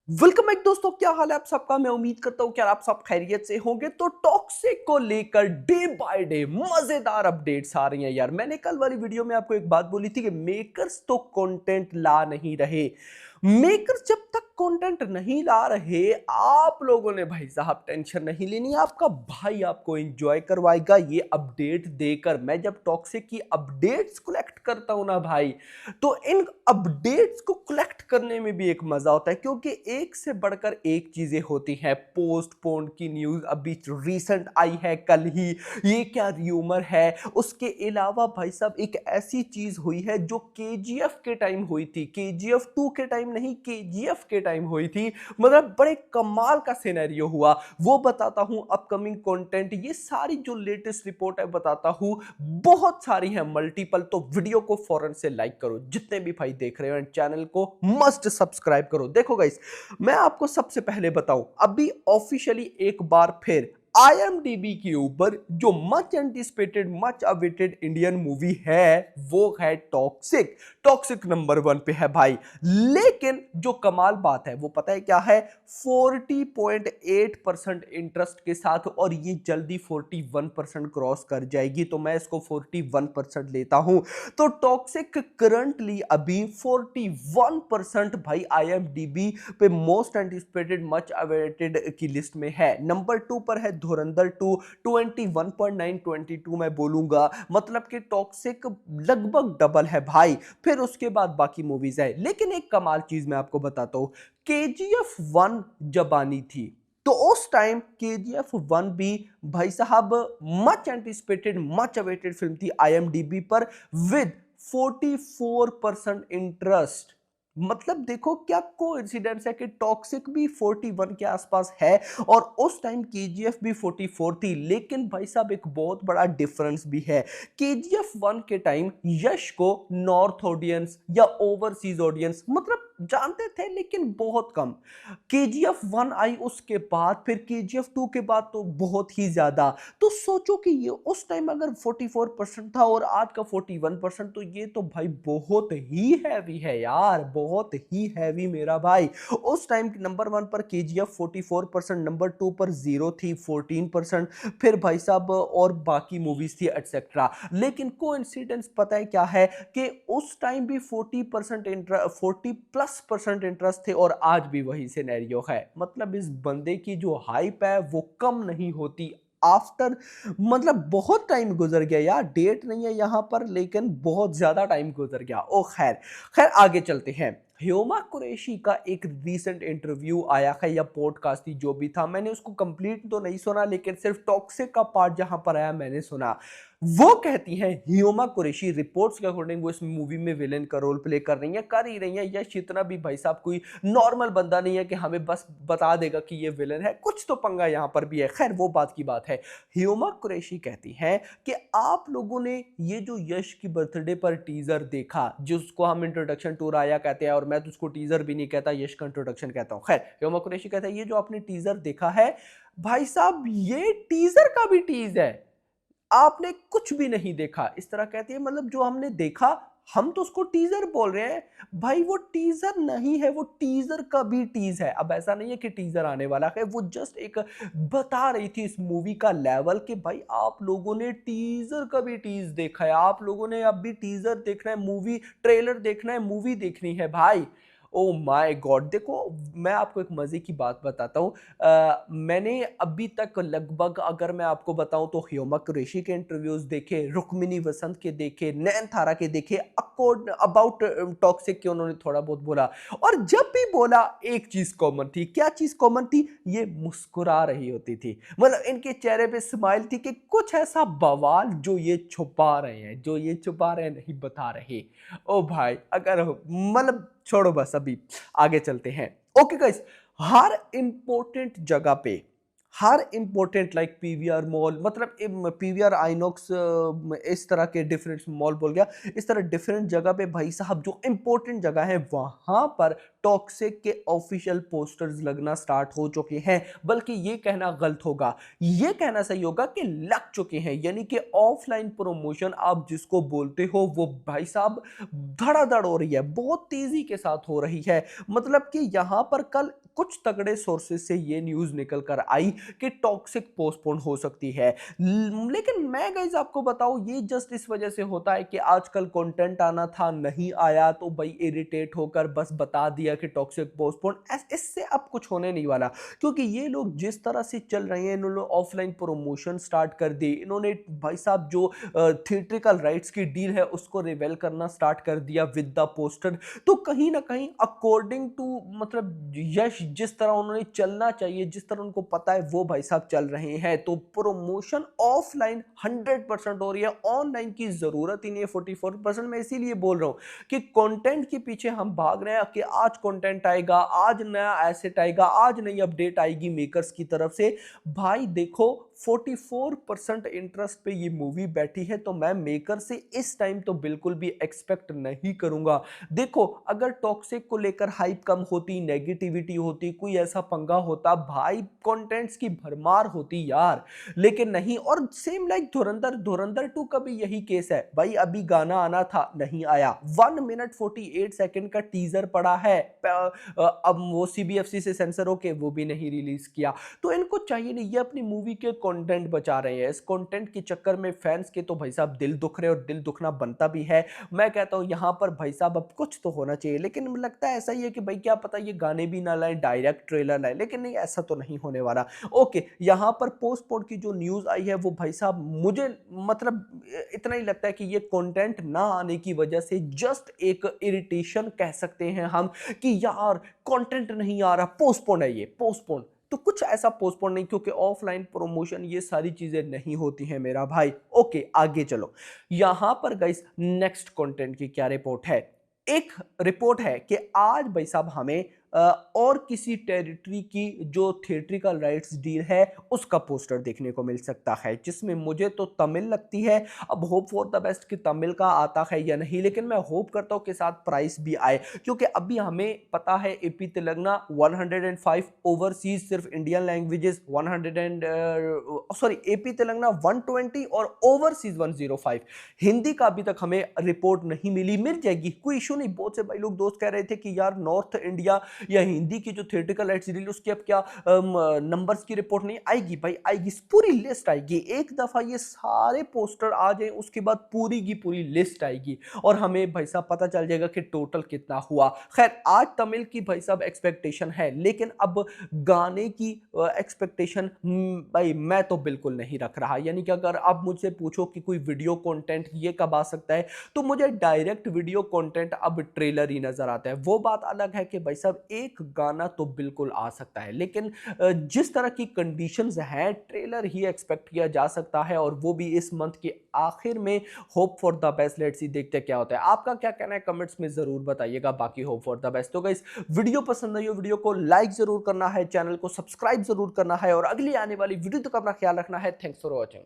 Welcome back दोस्तों, क्या हाल है आप सबका। मैं उम्मीद करता हूं कि आप सब खैरियत से होंगे। तो टॉक्सिक को लेकर डे बाय डे मजेदार अपडेट्स आ रही हैं यार। मैंने कल वाली वीडियो में आपको एक बात बोली थी कि मेकर्स तो कंटेंट ला नहीं रहे। मेकर्स जब तक कंटेंट नहीं ला रहे, आप लोगों ने भाई साहब टेंशन नहीं लेनी। आपका भाई आपको एंजॉय करवाएगा ये अपडेट देकर। मैं जब टॉक्सिक की अपडेट्स कलेक्ट करता हूं ना भाई, तो इन अपडेट्स को कलेक्ट करने में भी एक मजा होता है, क्योंकि एक से बढ़कर एक चीजें होती हैं। पोस्टपोन की न्यूज अभी रिसेंट आई है कल ही, ये क्या र्यूमर है। उसके अलावा भाई साहब एक ऐसी चीज हुई है जो केजीएफ के टाइम हुई थी, केजीएफ 2 के टाइम नहीं, केजीएफ के टाइम हुई थी। मतलब बड़े कमाल का सिनेरियो हुआ, वो बताता हूं। अपकमिंग कंटेंट, ये सारी जो लेटेस्ट रिपोर्ट है बताता हूं। बहुत सारी है, मल्टीपल। तो वीडियो को फौरन से लाइक करो, जितने भी भाई देख रहे हो, एंड चैनल को मस्ट सब्सक्राइब करो। देखो गाइस, मैं आपको सबसे पहले बताऊं, अभी ऑफिशियली एक बार फिर IMDb के ऊपर जो much anticipated much awaited Indian movie है वो है टॉक्सिक। टॉक्सिक नंबर 1 पे है भाई। लेकिन जो कमाल बात है वो पता है क्या है? 40.8% इंटरेस्ट के साथ, और ये जल्दी 41% क्रॉस कर जाएगी, तो मैं इसको 41% लेता हूं। तो टॉक्सिक करंटली अभी 41% भाई IMDb पे मोस्ट एंटिसिपेटेड मच अवेटेड की लिस्ट में है। नंबर 2 पर है धुरंधर 2, 21.9, 22 मैं बोलूंगा। मतलब कि टॉक्सिक लगभग डबल है भाई। फिर उसके बाद बाकी मूवीज है। लेकिन एक कमाल चीज मैं आपको बताता हूं, KGF 1 जब आनी थी, तो उस टाइम KGF 1 भी भाई साहब much anticipated much awaited film थी IMDb पर, विद 44% इंटरेस्ट। मतलब देखो क्या कोइंसिडेंस है कि टॉक्सिक भी 41 के आसपास है और उस टाइम KGF भी 44 थी। लेकिन भाई साहब एक बहुत बड़ा डिफरेंस भी है। KGF 1 के टाइम यश को नॉर्थ ऑडियंस या ओवरसीज ऑडियंस मतलब जानते थे, लेकिन बहुत कम। KGF 1 आई उसके बाद, फिर KGF 2 के बाद तो बहुत ही ज्यादा। तो सोचो कि ये उस टाइम अगर 44% था और आज का 41%, तो ये तो भाई बहुत ही हैवी है यार, बहुत ही हैवी मेरा भाई। उस टाइम नंबर 1 पर KGF 44%, नंबर 2 पर जीरो थी 14%, फिर भाई साहब और बाकी मूवीज थी एटसेट्रा। लेकिन कोइंसिडेंस पता है क्या है कि उस टाइम भी 40% इंटरेस्ट थे और आज भी वही सिनेरियो है। मतलब इस बंदे की जो हाइप है वो कम नहीं होती आफ्टर, मतलब बहुत टाइम गुजर गया यार। डेट नहीं है यहां पर, लेकिन बहुत ज्यादा टाइम गुजर गया। ओ खैर खैर, आगे चलते हैं। ह्यूमा कुरैशी का एक रीसेंट इंटरव्यू आया है या पॉडकास्ट थी, जो भी था, मैंने उसको कंप्लीट तो नहीं सुना, लेकिन सिर्फ टॉक्सिक का पार्ट जहां पर आया मैंने सुना। वो कहती हैं ह्यूमा कुरैशी, रिपोर्ट्स के अकॉर्डिंग वो इस मूवी में विलेन का रोल प्ले कर रही हैं, कर ही रही हैं। यश इतना भी भाई साहब कोई नॉर्मल बंदा नहीं है कि हमें बस बता देगा कि ये विलेन है, कुछ तो पंगा यहां पर भी है। खैर वो बात की बात है। ह्यूमा कुरैशी कहती हैं कि आप लोगों ने ये जो यश की बर्थडे पर टीजर देखा, जिसको हम इंट्रोडक्शन टूर आया कहते हैं, और मैं तो उसको टीजर भी नहीं कहता, यश का इंट्रोडक्शन कहता हूं। खैर ह्यूमा कुरैशी कहता है ये जो आपने टीजर देखा है भाई साहब, ये टीजर का भी टीज है, आपने कुछ भी नहीं देखा, इस तरह कहती है। मतलब जो हमने देखा, हम तो उसको टीजर बोल रहे हैं भाई, वो टीजर नहीं है, वो टीजर का भी टीज है। अब ऐसा नहीं है कि टीजर आने वाला है, वो जस्ट एक बता रही थी इस मूवी का लेवल कि भाई आप लोगों ने टीजर का भी टीज देखा है, आप लोगों ने अब भी टीजर देखना है, मूवी ट्रेलर देखना है, मूवी देखनी है भाई। Oh my God. देखो मैं आपको एक मजे की बात बताता हूँ। मैंने अभी तक लगभग, अगर मैं आपको बताऊं, तो ह्यूमा कुरैशी के इंटरव्यूज देखे, रुक्मिनी वसंत के देखे, नयन थारा के देखे, अकोर्ड अबाउट टॉक्सिक के उन्होंने थोड़ा बहुत बोला। और जब भी बोला एक चीज कॉमन थी। क्या चीज कॉमन थी? ये मुस्कुरा रही होती थी। मतलब इनके चेहरे पे स्माइल थी कि कुछ ऐसा बवाल जो ये छुपा रहे हैं, जो ये छुपा रहे हैं नहीं बता रहे। ओ भाई, अगर मतलब छोड़ो, बस अभी आगे चलते हैं। ओके गाइस, हर इंपॉर्टेंट जगह पे, हर इंपॉर्टेंट लाइक पीवीआर मॉल, मतलब पीवीआर आइनॉक्स, इस तरह के डिफरेंट मॉल बोल गया, इस तरह डिफरेंट जगह पे भाई साहब जो इंपॉर्टेंट जगह है वहां पर टॉक्सिक के ऑफिशियल पोस्टर्स लगना स्टार्ट हो चुके हैं। बल्कि ये कहना गलत होगा, ये कहना सही होगा कि लग चुके हैं। यानी कि ऑफलाइन प्रमोशन आप जिसको बोलते हो वो भाई साहब धड़ाधड़ हो रही है, बहुत तेजी के साथ हो रही है। मतलब कि यहां पर कल कुछ तगड़े सोर्सेज से ये न्यूज़ निकल कर आई कि टॉक्सिक पोस्टपोन हो सकती है। लेकिन मैं गाइस आपको बताऊं, ये जस्ट इस वजह से होता है कि आजकल कंटेंट आना था, नहीं आया, तो भाई इरिटेट होकर बस बता दिया कि टॉक्सिक पोस्टपोन। इससे अब कुछ होने नहीं वाला, क्योंकि ये लोग जिस तरह से चल रहे हैं, इन्होंने ऑफलाइन प्रमोशन स्टार्ट कर दी, इन्होंने भाई साहब जो थिएट्रिकल राइट्स की डील है उसको रिवेल करना स्टार्ट कर दिया विद द पोस्टर। तो कहीं ना कहीं अकॉर्डिंग टू मतलब यश जिस तरह उन्होंने चलना चाहिए, जिस तरह उनको पता है, वो भाई साहब चल रहे हैं। तो प्रमोशन ऑफलाइन 100% हो रही है, ऑनलाइन की जरूरत ही नहीं है 44%। मैं इसीलिए बोल रहा हूं कि कंटेंट के पीछे हम भाग रहे हैं कि आज कंटेंट आएगा, आज नया एसेट आएगा, आज नई अपडेट आएगी मेकर्स की तरफ से। भाई देखो 44% इंटरेस्ट पे ये मूवी बैठी है, तो मैं मेकर से इस टाइम तो बिल्कुल भी एक्सपेक्ट नहीं करूंगा। देखो अगर टॉक्सिक को लेकर हाइप कम होती, नेगेटिविटी होती, कोई ऐसा पंगा होता, भाई कंटेंट्स की भरमार होती यार, लेकिन नहीं। और सेम लाइक धुरंधर, धुरंधर 2 का भी यही केस है भाई। अभी गाना आना था, नहीं आया। 1 मिनट 48 सेकंड का टीजर पड़ा है, अब वो सीबीएफसी से सेंसर होके वो भी नहीं रिलीज किया। तो इनको चाहिए नहीं, ये अपनी मूवी के कंटेंट बचा रहे हैं। इस कंटेंट के चक्कर में फैंस के तो भाई साहब दिल दुख रहे, और दिल दुखना बनता भी है। मैं कहता हूं यहां पर भाई साहब अब कुछ तो होना चाहिए, लेकिन लगता है ऐसा ही है कि भाई क्या पता ये गाने भी ना लाए, डायरेक्ट ट्रेलर लाए, लेकिन नहीं, ऐसा तो नहीं होने वाला। ओके, यहां पर पोस्टपोन की जो न्यूज आई है वो भाई साहब मुझे मतलब इतना ही लगता है कि ये कंटेंट ना आने की वजह से जस्ट एक इरिटेशन कह सकते हैं हम, कि यार कंटेंट नहीं आ रहा, पोस्टपोन है, ये पोस्टपोन। तो कुछ ऐसा पोस्टपोन नहीं, क्योंकि ऑफलाइन प्रमोशन ये सारी चीजें नहीं होती हैं मेरा भाई। ओके आगे चलो, यहां पर गाइस नेक्स्ट कंटेंट की क्या रिपोर्ट है। एक रिपोर्ट है कि आज भाई साहब हमें और किसी टेरिटरी की जो थिएट्रिकल राइट्स डील है उसका पोस्टर देखने को मिल सकता है, जिसमें मुझे तो तमिल लगती है। अब होप फॉर द बेस्ट कि तमिल का आता है या नहीं, लेकिन मैं होप करता हूं कि साथ प्राइस भी आए, क्योंकि अभी हमें पता है एपी तेलंगाना 105, ओवरसीज सिर्फ Indian languages 100 and sorry AP Telangana 120 और ओवरसीज 105। हिंदी का अभी तक हमें रिपोर्ट नहीं मिली, मिल जाएगी, कोई इशू नहीं। बहुत से भाई लोग दोस्त कह रहे थे कि यार नॉर्थ इंडिया या हिंदी की जो थिएट्रिकल राइट्स डील उसकी अब क्या नंबर्स की रिपोर्ट नहीं आएगी। भाई आएगी, पूरी लिस्ट आएगी। एक दफा ये सारे पोस्टर आ जाए उसके बाद पूरी की पूरी लिस्ट आएगी, और हमें भाई साहब पता चल जाएगा कि टोटल कितना हुआ। खैर आज तमिल की भाई साहब एक्सपेक्टेशन है, लेकिन अब गाने की एक्सपेक्टेशन भाई मैं तो बिल्कुल नहीं रख रहा। यानी कि अगर आप मुझसे पूछो कि कोई वीडियो कंटेंट ये कब आ सकता है, तो मुझे डायरेक्ट वीडियो कंटेंट अब ट्रेलर ही नजर आता है। वो बात अलग है कि भाई साहब एक गाना तो बिल्कुल आ सकता है, लेकिन जिस तरह की कंडीशंस हैं ट्रेलर ही एक्सपेक्ट किया जा सकता है, और वो भी इस मंथ के आखिर में। Hope for the best, let's see देखते क्या होता है। आपका क्या कहना है कमेंट्स में जरूर बताइएगा। बाकी होप फॉर द बेस्ट। तो गाइस वीडियो पसंद आई हो, वीडियो को लाइक जरूर करना है, चैनल को सब्सक्राइब जरूर करना है, और अगली आने वाली वीडियो तक अपना ख्याल रखना है। Thanks for watching.